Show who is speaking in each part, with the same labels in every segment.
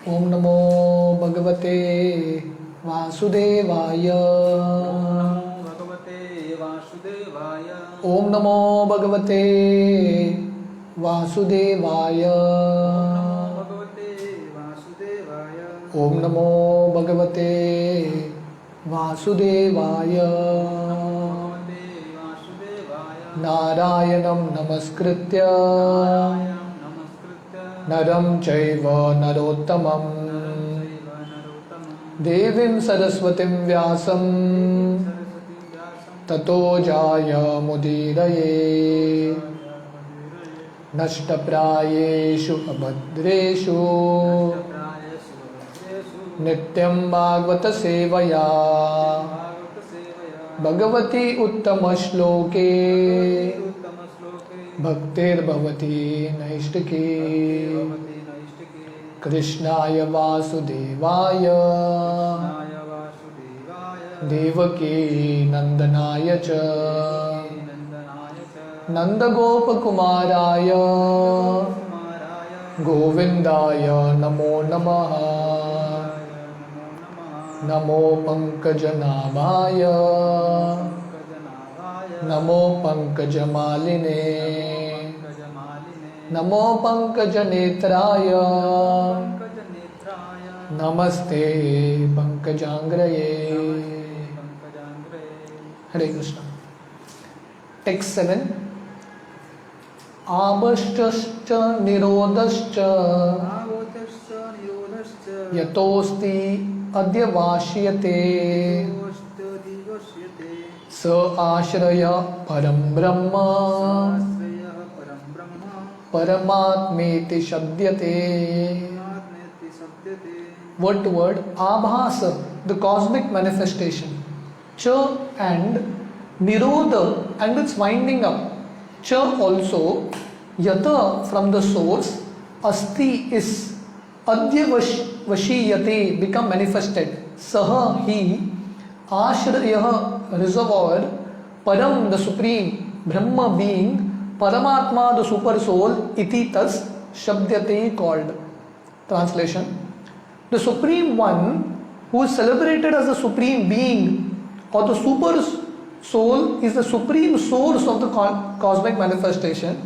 Speaker 1: ओम नमो भगवते वासुदेवाय। ओम नमो भगवते वासुदेवाय। ओम नमो भगवते वासुदेवाय। नारायणं नमस्कृत्य नरं चैव नरोत्तमं देवीं सरस्वतीं व्यासं ततो जायमुदीरये। नष्टप्रायेषु अभद्रेषु नित्यं भागवत सेवया भगवती उत्तमश्लोके भक्तिर्भवती नैष्टिकी। कृष्णाय वासुदेवाय देवकी नंदनाय च नंदगोपकुमाराय गोविंदाय नमो नमः। नमो पंकजनाभाय नमो पंकजमालिने नमो पंकजनेत्राय नमस्ते पंकजांग्रये। हरे कृष्ण। टेक्स्ट 7। आभश्च निरोधश्च यतोस्ति अद्य वाष्यते स आश्रय परं ब्रह्म परमात्मेति शब्दते। Word to word, Abhasa, the cosmic manifestation. Cha and Nirodha and its winding up. Cha also, Yata from the source, Asti is, Adya Vashiyate become manifested. Saha he, Ashrayah reservoir, Param the supreme, Brahma being, Paramatma the super soul, iti thus Shabdyate called. Translation: the supreme one who is celebrated as the supreme being or the super soul is the supreme source of the cosmic manifestation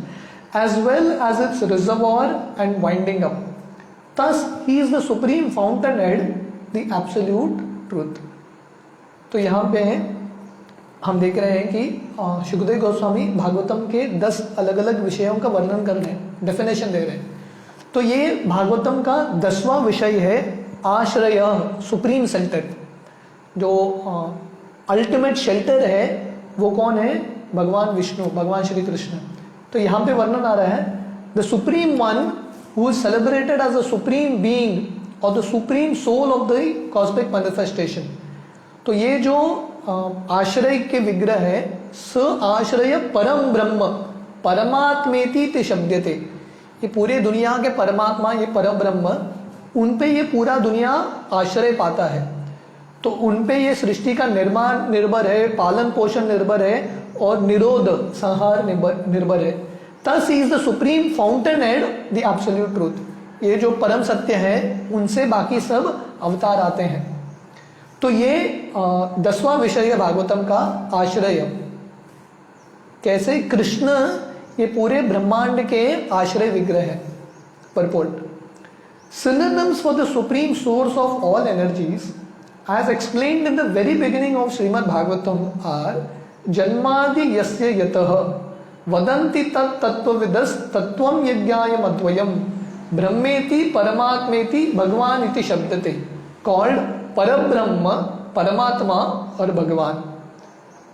Speaker 1: as well as its reservoir and winding up. Thus he is the supreme fountainhead, the absolute truth. तो यहाँ पे हम देख रहे हैं कि शुकदेव गोस्वामी भागवतम के 10 अलग अलग विषयों का वर्णन कर रहे हैं, डेफिनेशन दे रहे हैं। तो ये भागवतम का 10वां विषय है, आश्रय, सुप्रीम शेल्टर। जो अल्टीमेट शेल्टर है वो कौन है? भगवान विष्णु, भगवान श्री कृष्ण। तो यहाँ पे वर्णन आ रहा है the supreme one who is celebrated as the supreme being और the supreme soul of the cosmic manifestation. तो ये जो आश्रय के विग्रह है, स आश्रय परम ब्रह्म परमात्मेति ते शब्दते। ये पूरे दुनिया के परमात्मा, ये परम ब्रह्म, उन पे ये पूरा दुनिया आश्रय पाता है। तो उन पे ये सृष्टि का निर्माण निर्भर है, पालन पोषण निर्भर है और निरोध संहार निर्भर है। Thus he is the supreme fountainhead, the absolute truth। ये जो परम सत्य है उनसे बाकी सब अवतार आते हैं। तो ये 10वां विषय है भागवतम का, आश्रय। कैसे? कृष्ण ये पूरे ब्रह्मांड के आश्रय विग्रह है। Purport: synonyms for the supreme source of all energies as explained in the very beginning of Srimad Bhagavatam are janmadi yasya yatah vadanti tat tattvavidas tattvam yajnayam advayam brahmeti paramatmeti bhagwan iti shabdate, called परब्रह्म, परमात्मा और भगवान।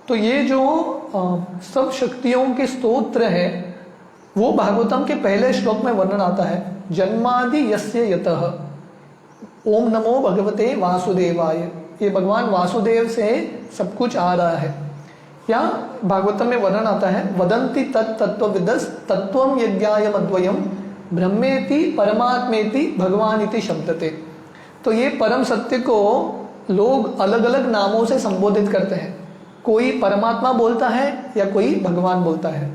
Speaker 1: तो ये जो सब शक्तियों के स्तोत्र है वो भागवतम के पहले श्लोक में वर्णन आता है। जन्मादि यस्य यतः, ओम नमो भगवते वासुदेवाय। ये भगवान वासुदेव से सब कुछ आ रहा है। या भागवतम में वर्णन आता है वदंति तत्तत्वविदस् तत्वम यज्ञायम अद्वयम ब्रह्मेति परमात्मेति भगवान इति शब्दते। तो ये परम सत्य को लोग अलग अलग नामों से संबोधित करते हैं। कोई परमात्मा बोलता है या कोई भगवान बोलता है।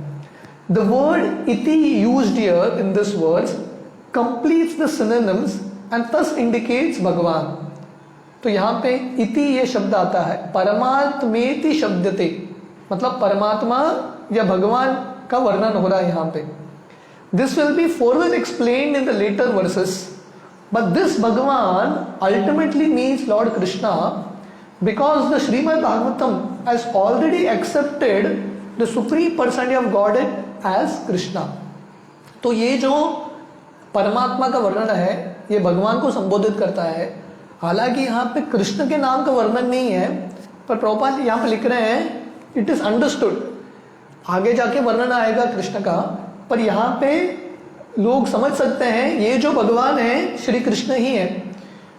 Speaker 1: The word iti used here in this verse completes the synonyms and thus indicates भगवान। तो यहाँ पे इति ये शब्द आता है, परमात्मेति शब्दते, मतलब परमात्मा या भगवान का वर्णन हो रहा है यहाँ पे। This will be further explained in the later verses, but this Bhagavan ultimately means Lord Krishna, because the Srimad Bhagavatam has already accepted the supreme personality of God as Krishna. तो ये जो परमात्मा का वर्णन है ये भगवान को संबोधित करता है। हालांकि यहाँ पे कृष्ण के नाम का वर्णन नहीं है, पर प्रभुपाद यहाँ पे लिख रहे हैं इट इज अंडरस्टूड, आगे जाके वर्णन आएगा कृष्ण का, पर यहाँ पे लोग समझ सकते हैं ये जो भगवान है श्री कृष्ण ही है,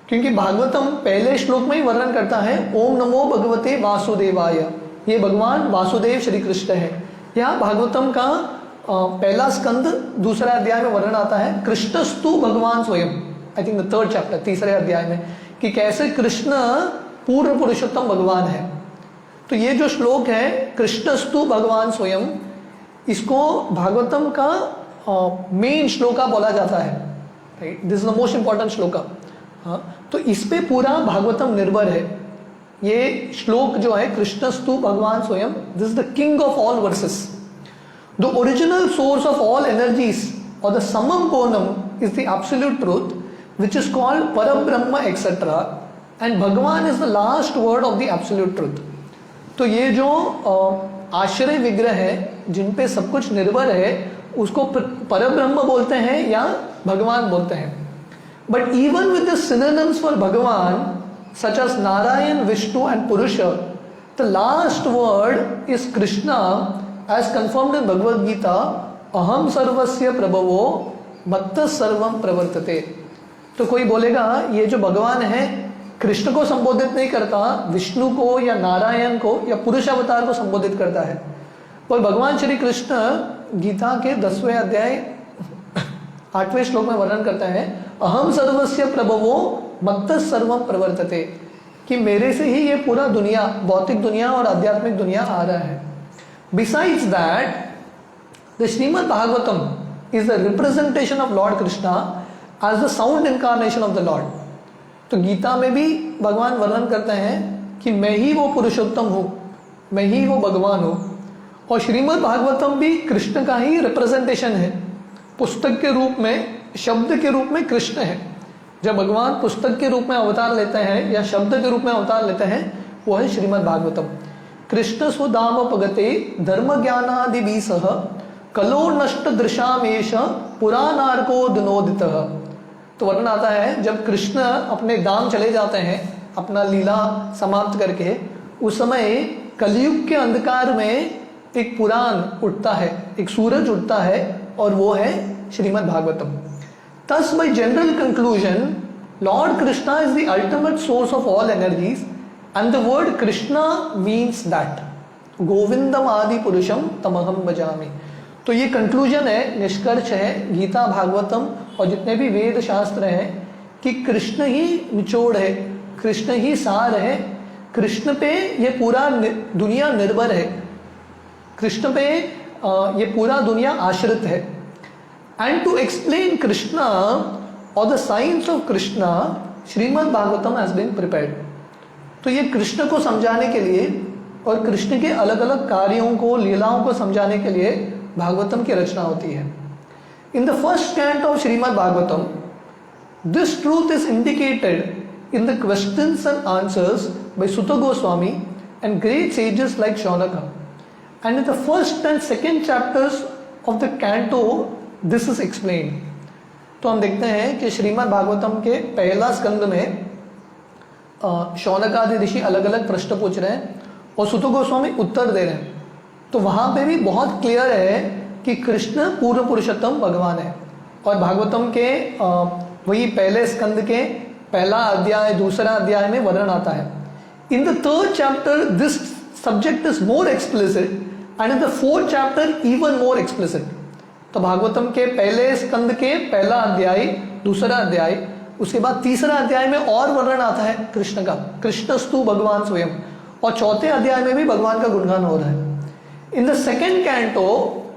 Speaker 1: क्योंकि भागवतम पहले श्लोक में ही वर्णन करता है ओम नमो भगवते वासुदेवाय, ये भगवान वासुदेव श्री कृष्ण है। यहाँ भागवतम का पहला स्कंद दूसरा अध्याय में वर्णन आता है कृष्णस्तु भगवान स्वयं, I think the third chapter, तीसरे अध्याय में, कि कैसे कृष्ण पूर्ण पुरुषोत्तम भगवान है। तो ये जो श्लोक है कृष्णस्तु भगवान स्वयं, इसको भागवतम का मेन श्लोका बोला जाता है, right, this is the most important shloka. हाँ, तो इस पे पूरा भागवतम निर्भर है। ये श्लोक जो है कृष्णस्तु भगवान स्वयं, this is the king of all versus, the original source of all energies और द समम bonum is the absolute truth which is called Parabrahma etc. and भगवान is the last word of the absolute truth। तो ये जो आश्रय विग्रह है जिन पे सब कुछ निर्भर है उसको परब्रह्म बोलते हैं या भगवान बोलते हैं। But even with the synonyms for Bhagavan such as Narayana, Vishnu and Purusha, the last word is Krishna as confirmed in Bhagavad Gita, अहम सर्वस्य प्रभवो मत्तः सर्वम प्रवर्तते। तो कोई बोलेगा ये जो भगवान है कृष्ण को संबोधित नहीं करता, विष्णु को या नारायण को या पुरुष अवतार को संबोधित करता है। और भगवान श्री कृष्ण गीता के 10वें अध्याय 8वें श्लोक में वर्णन करता है अहम सर्वस्य प्रभवो मत्तः सर्वम प्रवर्तते, कि मेरे से ही ये पूरा दुनिया, भौतिक दुनिया और आध्यात्मिक दुनिया आ रहा है। Besides that, the Srimad Bhagavatam is the representation of Lord Krishna as the sound incarnation of the Lord। तो गीता में भी भगवान वर्णन करते हैं कि मैं ही वो पुरुषोत्तम हूँ, मैं ही वो भगवान हूँ। और श्रीमद् भागवतम भी कृष्ण का ही रिप्रेजेंटेशन है, पुस्तक के रूप में, शब्द के रूप में कृष्ण है। जब भगवान पुस्तक के रूप में अवतार लेते हैं या शब्द के रूप में अवतार लेते हैं वो है श्रीमद् भागवतम। कृष्ण स्वधाम पगते धर्म ज्ञानादि सह कलो नष्ट दृशामेश पुराणार्को दिनोदित। तो वर्णन आता है जब कृष्ण अपने धाम चले जाते हैं अपना लीला समाप्त करके, उस समय कलयुग के अंधकार में एक पुराण उठता है, एक सूरज उठता है, और वो है Shrimad Bhagavatam. Thus by general conclusion, Lord Krishna is the ultimate source of all energies, and the word Krishna means that गोविंदम आदि पुरुषम तमहम भजामि। तो ये कंक्लूजन है, निष्कर्ष है गीता, भागवतम और जितने भी वेद शास्त्र हैं कि कृष्ण ही निचोड़ है, कृष्ण ही सार है, कृष्ण पे ये पूरा दुनिया निर्भर है, कृष्ण पे ये पूरा दुनिया आश्रित है। एंड टू एक्सप्लेन कृष्णा और the science of Krishna Shrimad Bhagavatam has been prepared. तो ये कृष्ण को समझाने के लिए और कृष्ण के अलग अलग कार्यों को, लीलाओं को समझाने के लिए भागवतम की रचना होती है। In the first canto of Srimad Bhagavatam this truth is indicated in the questions and answers by Suta Goswami and great sages like Shaunaka. And in the first and second chapters of the canto this is explained. तो हम देखते हैं कि श्रीमद् भागवतम के पहला स्कंद में शौनकादि ऋषि अलग अलग प्रश्न पूछ रहे हैं और सुत गोस्वामी उत्तर दे रहे हैं। तो वहाँ पे भी बहुत क्लियर है कि कृष्ण पूर्ण पुरुषोत्तम भगवान है। और भागवतम के वही पहले स्कंद के पहला अध्याय, दूसरा अध्याय में वर्णन आता है। In the third chapter this subject is more explicit and in the fourth chapter even more explicit. तो भागवतम के पहले स्कंद के पहला अध्याय, दूसरा अध्याय, उसके बाद तीसरा अध्याय में और वर्णन आता है कृष्ण का, कृष्णस्तु भगवान स्वयं, और चौथे अध्याय में भी भगवान का गुणगान हो रहा है। In the second canto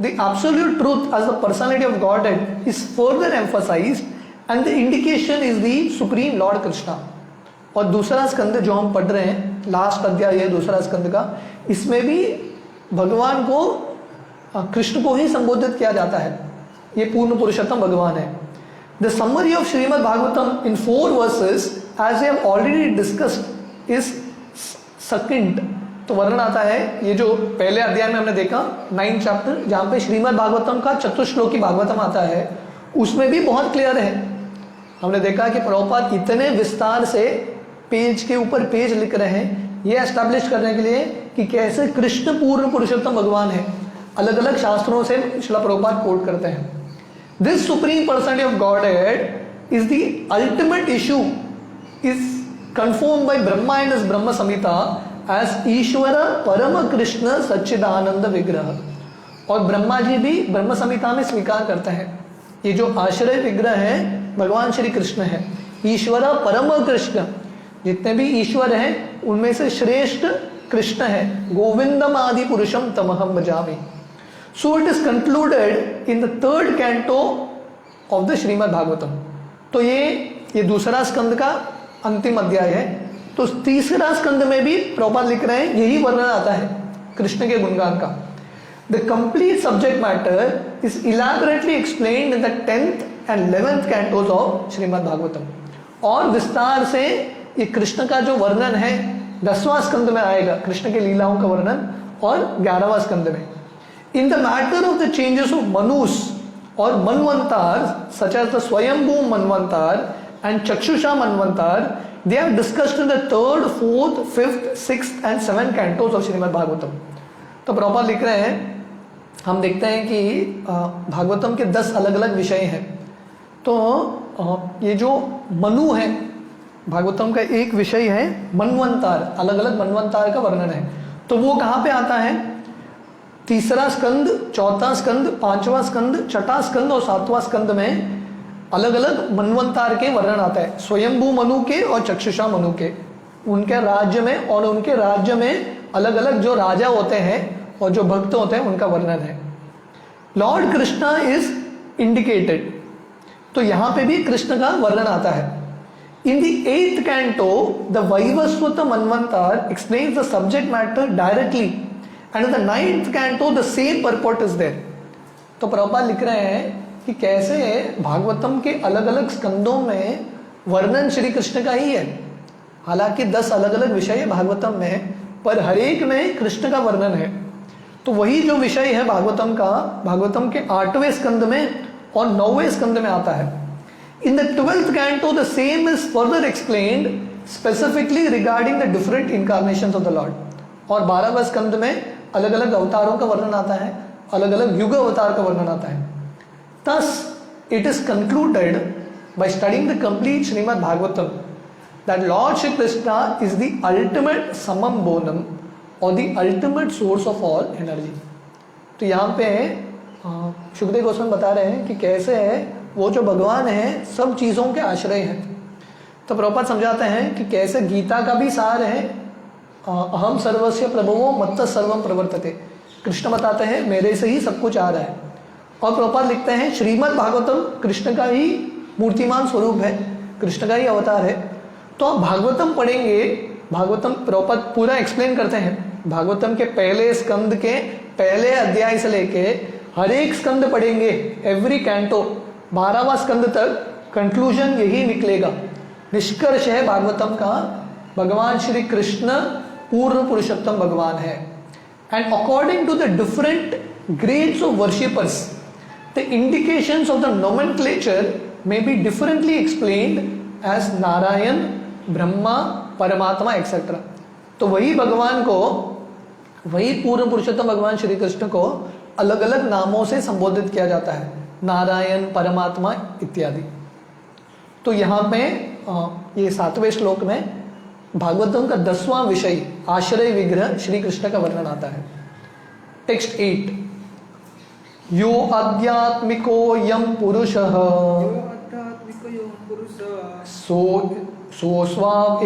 Speaker 1: the absolute truth as the personality of godhead is further emphasised and the indication is the supreme Lord Krishna. और दूसरा स्कंद जो हम पढ़ रहे हैं, लास्ट अध्याय है दूसरा स्कंद का, इसमें भी भगवान को कृष्ण को ही संबोधित किया जाता है। ये पूर्ण पुरुषोत्तम भगवान है। The summary of Srimad Bhagavatam in 4 verses as I have already discussed is succinct. तो वर्णन आता है, ये जो पहले अध्याय में हमने देखा 9 चैप्टर, जहाँ पे श्रीमद् भागवतम का चतुश्लोकी भागवतम आता है, उसमें भी बहुत क्लियर है। हमने देखा कि प्रभुपाद इतने विस्तार से पेज के ऊपर पेज लिख रहे हैं ये एस्टैब्लिश करने के लिए कि कैसे कृष्ण पूर्ण पुरुषोत्तम भगवान है। अलग अलग शास्त्रों से श्रील प्रभुपाद कोट करते हैं। This supreme personality of godhead is the ultimate issue is confirmed by Brahma and his Brahma Samhita as ईश्वर परम कृष्ण सच्चिदानंद विग्रह। और ब्रह्मा जी भी ब्रह्म संहिता में स्वीकार करते हैं ये जो आश्रय विग्रह है भगवान श्री कृष्ण है, ईश्वर परम कृष्ण। जितने भी ईश्वर हैं उनमें से श्रेष्ठ कृष्ण है। गोविंदम आदि पुरुषम तमहम भजामि। So it is concluded in the 3rd canto of the Srimad Bhagavatam. तो ये दूसरा स्कंद का अंतिम अध्याय है। तो तीसरा स्कंद में भी प्रभुपाद लिख रहे हैं यही वर्णन आता है कृष्ण के गुणगान का। The complete subject matter is elaborately explained in the 10th and 11th cantos of Srimad Bhagavatam. और विस्तार से ये कृष्ण का जो वर्णन है 10वां स्कंद में आएगा, कृष्ण के लीलाओं का वर्णन, और 11वां स्कंद में। In the matter of the changes of Manus और manvantara such as the Svayambhuva manvantara and Chakshusha manvantara, they have discussed in the 3rd, 4th, 5th, 6th and 7th cantos of Srimad Bhagavatam. तो प्रभुपाद लिख रहे हैं, हम देखते हैं कि भागवतम के 10 अलग अलग विषय हैं। तो ये जो मनु है भागवतम का एक विषय है मनवंतार, अलग अलग मनवंतार का वर्णन है। तो वो कहाँ पे आता है? 3रा स्कंद, 4था स्कंद, 5वां स्कंद, 6ठा स्कंद और 7वां स्कंद में अलग अलग मनवंतार के वर्णन आता है, स्वयंभू मनु के और चक्षुषा मनु के, उनके राज्य में। और उनके राज्य में अलग अलग जो राजा होते हैं और जो भक्त होते हैं उनका वर्णन है। लॉर्ड कृष्णा इज इंडिकेटेड, तो यहाँ पे भी कृष्ण का वर्णन आता है। In the 8th canto, the Vaivasvata Manvantar explains the subject matter directly, and in the 9th canto, the same purport is there. तो प्रभुपाद लिख रहे हैं कि कैसे भागवतम के अलग अलग स्कंदों में वर्णन श्री कृष्ण का ही है। हालांकि 10 अलग अलग विषय है भागवतम में, पर हर एक में कृष्ण का वर्णन है। तो वही जो विषय है भागवतम का, भागवतम के 8वें स्कंद में और 9वें स्कंद में आता है। In the 12th canto, the same is further explained specifically regarding the different incarnations of the Lord. और 12वें स्कंद में अलग अलग अवतारों का वर्णन आता है, अलग अलग युग अवतार का वर्णन आता है। Thus, it is concluded by studying the complete Srimad Bhagavatam that Lord Shri Krishna is the ultimate summum bonum or the ultimate source of all energy. तो यहाँ पे शुकदेव गोस्वामी बता रहे हैं कि कैसे है वो जो भगवान है सब चीज़ों के आश्रय हैं। तो प्रभुपाद समझाते हैं कि कैसे गीता का भी सार है अहम सर्वस्य प्रभवो मत्त सर्वम प्रवर्तते। कृष्ण बताते हैं मेरे से ही सब कुछ आ रहा है। और प्रभुपाद लिखते हैं श्रीमद् भागवतम कृष्ण का ही मूर्तिमान स्वरूप है, कृष्ण का ही अवतार है। तो आप भागवतम पढ़ेंगे, भागवतम प्रभुपाद पूरा एक्सप्लेन करते हैं। भागवतम के पहले स्कंद के पहले अध्याय से लेके हर एक स्कंद पढ़ेंगे, एवरी कैंटो 12वां स्कंद तक कंक्लूजन यही निकलेगा, निष्कर्ष है भागवतम का भगवान श्री कृष्ण पूर्ण पुरुषोत्तम भगवान है। And according to the different grades of worshippers, the indications of the nomenclature may be differently explained as Narayan, Brahma, परमात्मा एक्सेट्रा। तो वही भगवान को, वही पूर्ण पुरुषोत्तम भगवान श्री कृष्ण को अलग अलग नामों से संबोधित किया जाता है, नारायण, परमात्मा इत्यादि। तो यहाँ पे ये 7वें श्लोक में भागवतम का 10वां विषय आश्रय विग्रह श्री कृष्ण का वर्णन आता है। टेक्स्ट 8, यो अध्यात्मिको यम पुरुषः सोऽस्वाव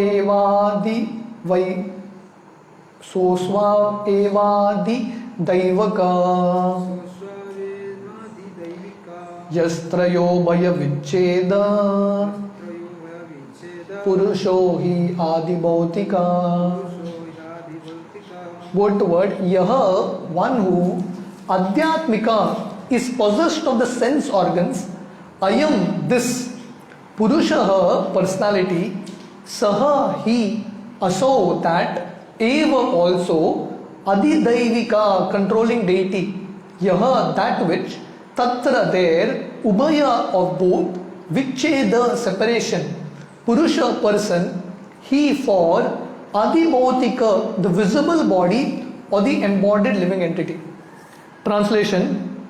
Speaker 1: एवादि दैवक यस्त्रयो भय विच्छेद पुरुषो ही आदि भौतिका. Word to word, यह one who adhyatmika is possessed of the sense organs, ayam this purushah personality, saha he aso that, eva also adhidaivika controlling deity, yah that which, tatra there, ubhaya of both, vichcheda separation, purusha person, he for adhibhautika the visible body or the embodied living entity. Translation: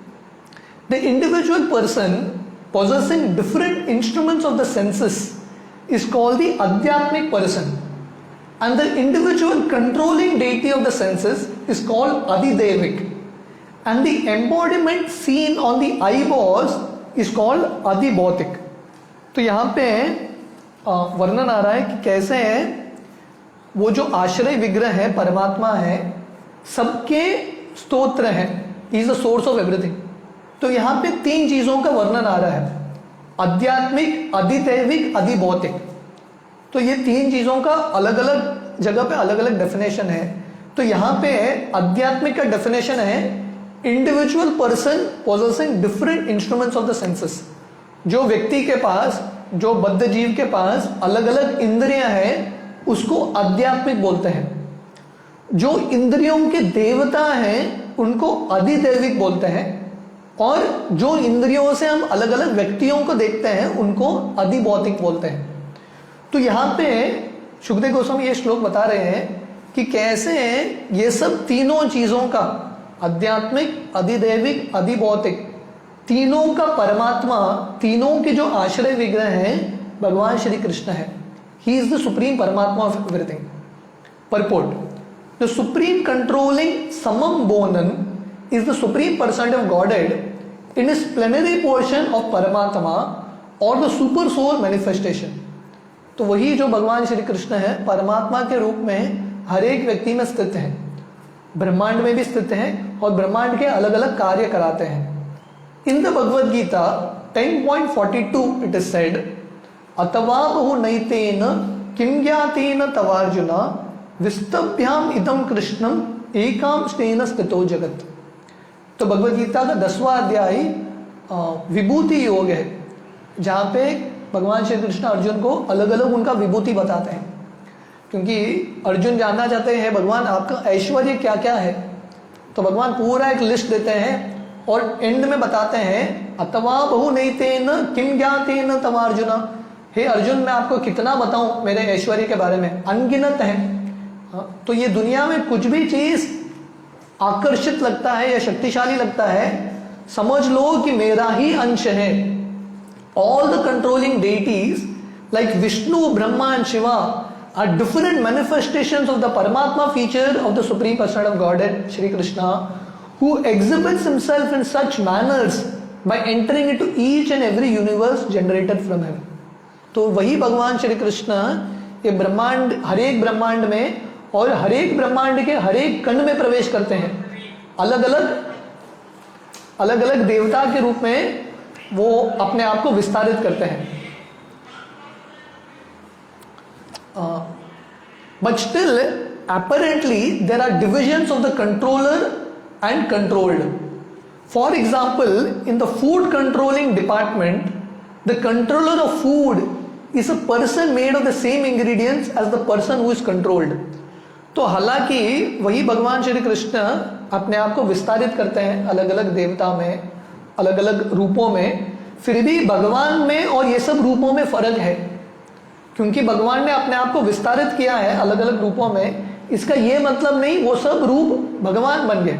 Speaker 1: the individual person possessing different instruments of the senses is called the adhyatmic person, and the individual controlling deity of the senses is called adhidevik, and the embodiment seen on the eyeballs is called adhibhautik. तो यहाँ पे वर्णन आ रहा है कि कैसे वो जो आश्रय विग्रह है, परमात्मा है, सबके स्तोत्र है, is the source of everything. तो यहाँ पे तीन चीजों का वर्णन आ रहा है, आध्यात्मिक, अधिदैविक, अधिभौतिक. तो ये तीन चीजों का अलग अलग जगह पे अलग अलग डेफिनेशन है. तो यहाँ पे आध्यात्मिक का डेफिनेशन है individual person possessing different instruments of the senses. जो व्यक्ति के पास, जो बद्ध जीव के पास अलग अलग इंद्रियां हैं, उसको आध्यात्मिक बोलते हैं. जो इंद्रियों के देवता हैं उनको अधिदैविक बोलते हैं, और जो इंद्रियों से हम अलग अलग व्यक्तियों को देखते हैं उनको अधिभौतिक बोलते हैं. तो यहाँ पे शुकदेव गोस्वामी ये श्लोक बता रहे हैं कि कैसे ये सब तीनों चीजों का, आध्यात्मिक, अधिदैविक, अधिभौतिक, तीनों का परमात्मा, तीनों के जो आश्रय विग्रह हैं भगवान श्री कृष्ण है. He is the supreme Paramatma of everything. Purport: the supreme controlling Samam Bonan is the supreme personality of Godhead in his plenary portion of Paramatma or the super soul manifestation. तो वही जो भगवान श्री कृष्ण है परमात्मा के रूप में हर एक व्यक्ति में स्थित है, ब्रह्मांड में भी स्थित है और ब्रह्मांड के अलग अलग कार्य कराते हैं. In the Bhagavad Gita 10.42 it is said, अथवा बहु नैतेन किं ज्ञातेन तवार्जुन विस्तभ्याम इदं कृष्णम एकाम स्नेन स्थितो जगत. तो भगवद गीता का 10वां अध्याय विभूति योग है, जहाँ पे भगवान श्री कृष्ण अर्जुन को अलग अलग उनका विभूति बताते हैं. क्योंकि अर्जुन जानना चाहते हैं भगवान आपका ऐश्वर्य क्या क्या है. तो भगवान पूरा एक लिस्ट देते हैं और एंड में बताते हैं अथवा बहु नैतेन किं ज्ञातेन तवार्जुन, हे अर्जुन मैं आपको कितना बताऊं मेरे ऐश्वर्य के बारे में, अनगिनत है. तो ये दुनिया में कुछ भी चीज आकर्षित लगता है या शक्तिशाली लगता है, समझ लो कि मेरा ही अंश है. All the controlling deities like Vishnu, Brahma and Shiva are different manifestations of the Paramatma feature of the supreme personality of Godhead Shri Krishna, who exhibits himself in such manners by entering into each and every universe generated from him. तो वही भगवान श्री कृष्ण ये ब्रह्मांड, हर एक ब्रह्मांड में और हर एक ब्रह्मांड के हर एक कण में प्रवेश करते हैं. अलग अलग देवता के रूप में वो अपने आप को विस्तारित करते हैं. But still apparently there are divisions of the controller and controlled. For example, in the food controlling department, the controller of food is a person made of the same ingredients as the person who is controlled. तो हालांकि वही भगवान श्री कृष्ण अपने आप को विस्तारित करते हैं अलग अलग देवता में, अलग अलग रूपों में, फिर भी भगवान में और ये सब रूपों में फर्क है. क्योंकि भगवान ने अपने आप को विस्तारित किया है अलग अलग रूपों में, इसका ये मतलब नहीं वो सब रूप भगवान बन गए.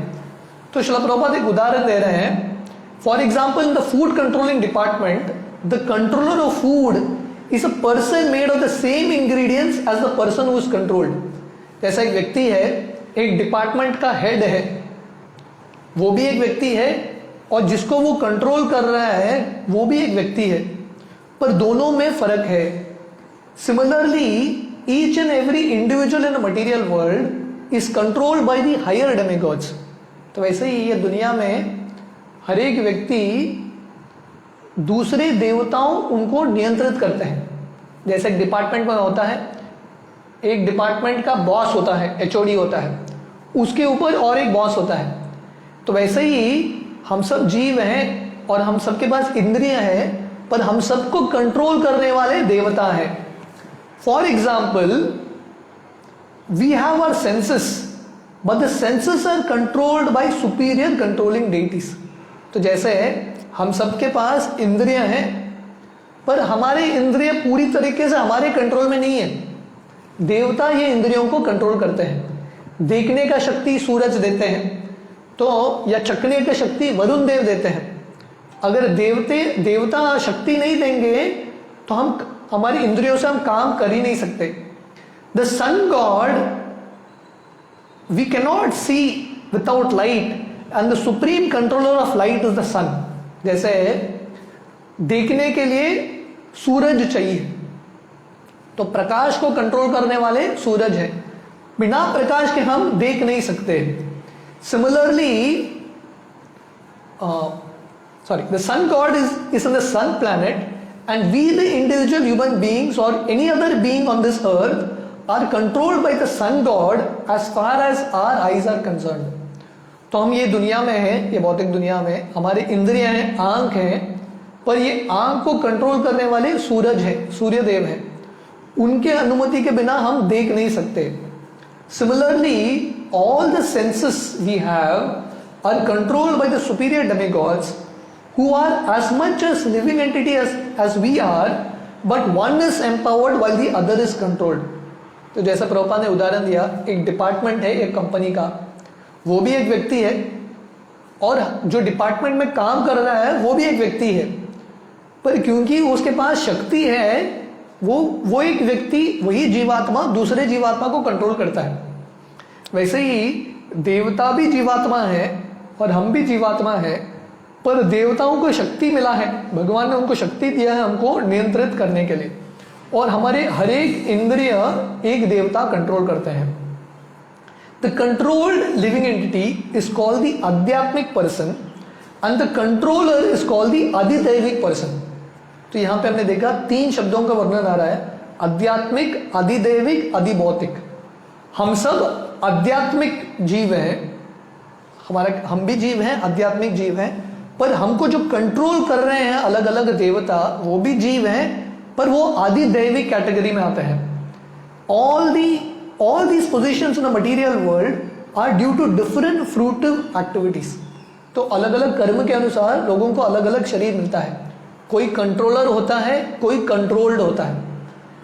Speaker 1: तो श्रील प्रभुपाद एक उदाहरण दे रहे हैं. For example, in the food controlling department, the controller of food is a person made of the same ingredients as the person who is controlled. जैसा एक व्यक्ति है, एक डिपार्टमेंट का हेड है, वो भी एक व्यक्ति है और जिसको वो कंट्रोल कर रहा है वो भी एक व्यक्ति है, पर दोनों में फर्क है. Similarly each and every individual in the material world is controlled by the higher demigods. तो वैसे ही ये दुनिया में हर एक व्यक्ति दूसरे देवताओं उनको नियंत्रित करते हैं। जैसे एक डिपार्टमेंट में होता है, एक डिपार्टमेंट का बॉस होता है, एचओडी होता है, उसके ऊपर और एक बॉस होता है। तो वैसे ही हम सब जीव हैं और हम सबके पास इंद्रियां हैं, पर हम सबको कंट्रोल करने वाले देवता हैं। For example, we have our senses, but the senses are controlled by superior controlling deities. तो जैसे हम सबके पास इंद्रियां हैं, पर हमारे इंद्रिय पूरी तरीके से हमारे कंट्रोल में नहीं है। देवता ये इंद्रियों को कंट्रोल करते हैं। देखने का शक्ति सूरज देते हैं, तो या चखने की शक्ति वरुण देव देते हैं। अगर देवता शक्ति नहीं देंगे तो हमारी इंद्रियों से हम काम कर ही नहीं सकते। The sun god we cannot see without light, and the supreme controller of light is the sun. जैसे देखने के लिए सूरज चाहिए, तो प्रकाश को कंट्रोल करने वाले सूरज है। बिना प्रकाश के हम देख नहीं सकते। Similarly the sun god is in the sun planet, and we the individual human beings or any other being on this earth are controlled by the sun god as far as our eyes are concerned. तो हम ये दुनिया में हैं, ये भौतिक दुनिया में हमारे इंद्रियां हैं, आंख हैं, पर ये आंख को कंट्रोल करने वाले सूरज है, सूर्यदेव है। उनके अनुमति के बिना हम देख नहीं सकते। Similarly, all the senses we have are controlled by the superior demigods, who are as much as living entity as we are, but one is empowered while the other is controlled. तो जैसा प्रभुपा ने उदाहरण दिया, एक department है एक company का, वो भी एक व्यक्ति है, और जो डिपार्टमेंट में काम कर रहा है वो भी एक व्यक्ति है, पर क्योंकि उसके पास शक्ति है, वो एक व्यक्ति, वही जीवात्मा दूसरे जीवात्मा को कंट्रोल करता है। वैसे ही देवता भी जीवात्मा है और हम भी जीवात्मा है, पर देवताओं को शक्ति मिला है, भगवान ने उनको शक्ति दिया है हमको नियंत्रित करने के लिए, और हमारे हर एक इंद्रिय एक देवता कंट्रोल करते हैं। The controlled living entity is called the adhyatmic person, and the controller is called the adhidaivic person. तो यहाँ पे हमने देखा 3 शब्दों का वर्णन आ रहा है, आध्यात्मिक, अधिदैविक, अधिभौतिक। हम सब आध्यात्मिक जीव हैं, हम भी जीव हैं, आध्यात्मिक जीव हैं, पर हमको जो कंट्रोल कर रहे हैं अलग अलग देवता, वो भी जीव हैं, पर वो आधिदैविक कैटेगरी में आते हैं। all these positions in the material world are due to different fruitive activities. तो अलग अलग कर्म के अनुसार लोगों को अलग अलग शरीर मिलता है। कोई कंट्रोलर होता है, कोई कंट्रोल्ड होता है,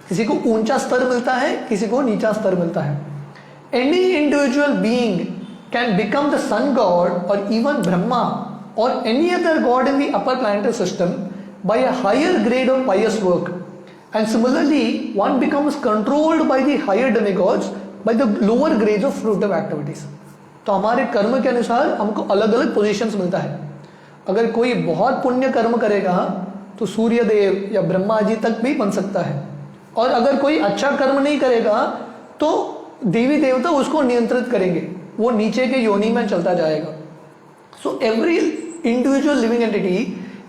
Speaker 1: किसी को ऊंचा स्तर मिलता है, किसी को नीचा स्तर मिलता है। Any individual being can become the sun god or even Brahma or any other god in the upper planetary system by a higher grade of pious work, and similarly one becomes controlled by the higher demigods by the lower grades of fruitive activities. तो हमारे कर्म के अनुसार हमको अलग अलग positions मिलता है। अगर कोई बहुत पुण्य कर्म करेगा तो सूर्य देव या ब्रह्मा जी तक भी बन सकता है, और अगर कोई अच्छा कर्म नहीं करेगा तो देवी देवता उसको नियंत्रित करेंगे, वो नीचे के योनि में चलता जाएगा। So every individual living entity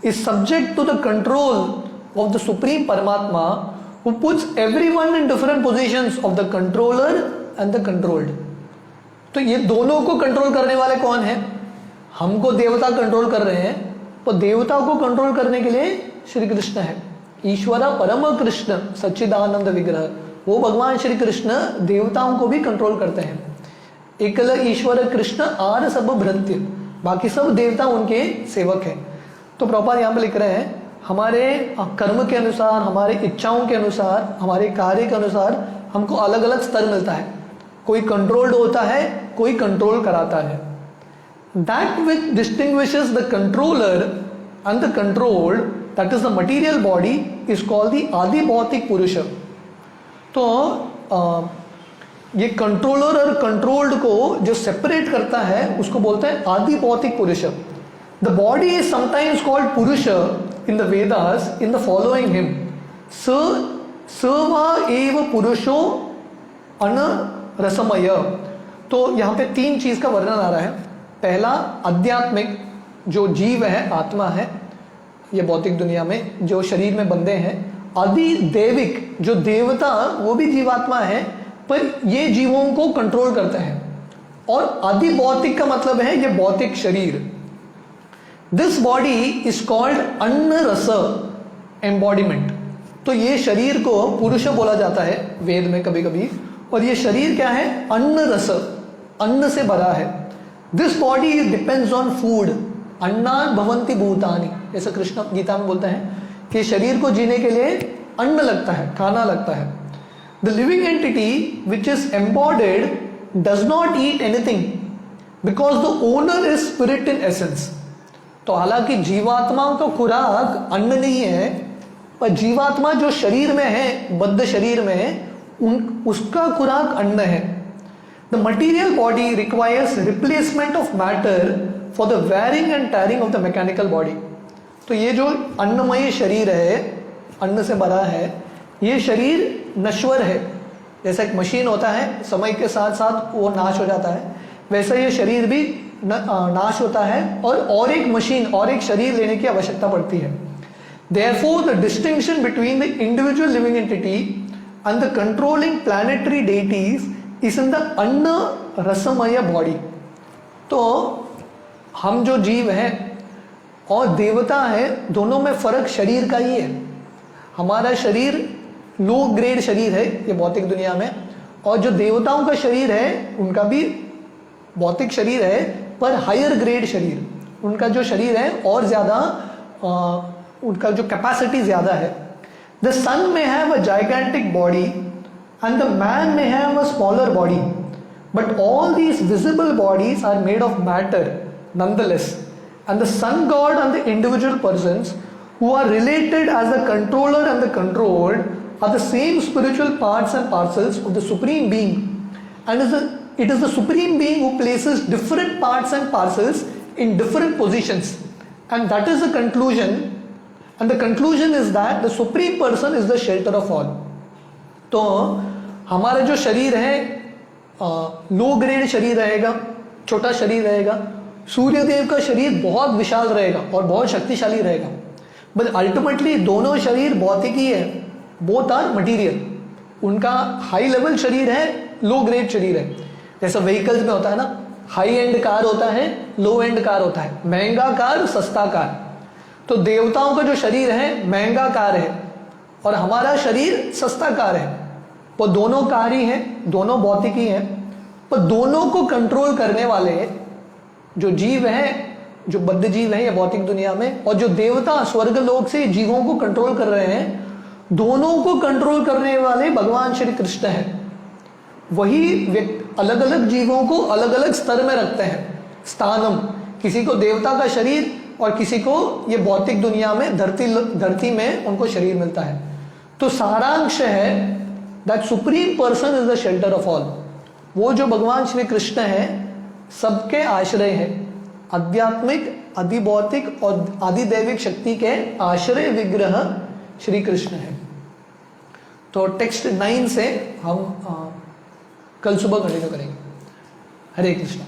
Speaker 1: is subject to the control of the supreme Paramatma, who puts everyone in different positions of the controller and the controlled. तो ये दोनों को कंट्रोल करने वाले कौन है? हमको देवता कंट्रोल कर रहे हैं, तो देवता को कंट्रोल करने के लिए श्री कृष्ण है। ईश्वर परम कृष्ण सच्चिदानंद विग्रह, वो भगवान श्री कृष्ण देवताओं को भी कंट्रोल करते हैं। एकल ईश्वर कृष्ण आर सब भृत्य, बाकी सब देवता उनके सेवक हैं। तो प्रभुपाद यहाँ पे लिख रहे हैं, हमारे कर्म के अनुसार, हमारे इच्छाओं के अनुसार, हमारे कार्य के अनुसार हमको अलग अलग स्तर मिलता है। कोई कंट्रोल्ड होता है, कोई कंट्रोल कराता है। That which distinguishes the controller and the controlled, that is the material body, is called the आदिभौतिक पुरुष। तो ये कंट्रोलर और कंट्रोल्ड को जो सेपरेट करता है उसको बोलते हैं आदिभौतिक पुरुष। The body is sometimes called Purusha in the Vedas in the following hymn, स वा एव पुरुषो अन रसमय। तो यहाँ पे 3 चीज का वर्णन आ रहा है। पहला आध्यात्मिक, जो जीव है, आत्मा है, ये भौतिक दुनिया में जो शरीर में बंधे हैं। आदि दैविक जो देवता वो भी जीवात्मा है, पर ये जीवों को कंट्रोल करते हैं। और आदि भौतिक का मतलब है ये भौतिक शरीर। दिस बॉडी इज कॉल्ड अन्न रस एम्बॉडीमेंट। तो ये शरीर को पुरुष बोला जाता है वेद में कभी कभी, और ये शरीर क्या है? अन्न रस, अन्न से भरा है। This body depends on food, Annan भवन्ति भूतानि, जैसे कृष्ण गीता में बोलते हैं कि शरीर को जीने के लिए अन्न लगता है, खाना लगता है। The living entity which is embodied does not eat anything because the owner is spirit in essence. तो हालांकि जीवात्माओं का खुराक अन्न नहीं है, पर जीवात्मा जो शरीर में है, बद्ध शरीर में है, उसका खुराक अन्न है। The material body requires replacement of matter for the wearing and tiring of the mechanical body. तो ये जो अन्नमय शरीर है, अन्न से भरा है, ये शरीर नश्वर है। जैसा एक मशीन होता है, समय के साथ साथ वो नाश हो जाता है, वैसा ये शरीर भी नाश होता है और एक मशीन और एक शरीर लेने की आवश्यकता पड़ती है। Therefore, the distinction between the individual living entity and the controlling planetary deities is in the Anna रसमय body। तो हम जो जीव हैं और देवता है, दोनों में फर्क शरीर का ही है। हमारा शरीर लो ग्रेड शरीर है ये भौतिक दुनिया में, और जो देवताओं का शरीर है उनका भी भौतिक शरीर है, पर हायर ग्रेड शरीर, उनका जो शरीर है और ज़्यादा, उनका जो कैपेसिटी ज़्यादा है। The sun may have a gigantic body and the man may have a smaller body, but all these visible bodies are made of matter nonetheless, and the sun god and the individual persons who are related as the controller and the controlled are the same spiritual parts and parcels of the supreme being, and it is the supreme being who places different parts and parcels in different positions, and that is the conclusion, and the conclusion is that the supreme person is the shelter of all। तो हमारा जो शरीर है low grade शरीर रहेगा, छोटा शरीर रहेगा। सूर्यदेव का शरीर बहुत विशाल रहेगा और बहुत शक्तिशाली रहेगा, बट अल्टीमेटली दोनों शरीर भौतिक ही है, बोथ आर मटीरियल। उनका हाई लेवल शरीर है, लो ग्रेड शरीर है। जैसा व्हीकल्स में होता है ना, हाई एंड कार होता है, लो एंड कार होता है, महंगा कार, सस्ता कार। तो देवताओं का जो शरीर है महंगा कार है और हमारा शरीर सस्ता कार है। वो दोनों कार ही है, दोनों भौतिक ही है, पर दोनों को कंट्रोल करने वाले जो जीव हैं, जो बद्ध जीव हैं ये भौतिक दुनिया में, और जो देवता स्वर्ग लोक से जीवों को कंट्रोल कर रहे हैं, दोनों को कंट्रोल करने वाले भगवान श्री कृष्ण हैं। वही अलग अलग जीवों को अलग अलग स्तर में रखते हैं, स्थानम, किसी को देवता का शरीर और किसी को ये भौतिक दुनिया में धरती में उनको शरीर मिलता है। तो सारांश है that supreme person is the shelter of all. वो जो भगवान श्री कृष्ण है सबके आश्रय है, आध्यात्मिक, अधिभौतिक और आदिदैविक शक्ति के आश्रय विग्रह श्री कृष्ण है। तो टेक्स्ट 9 से हम कल सुबह कंटिन्यू करेंगे। हरे कृष्ण।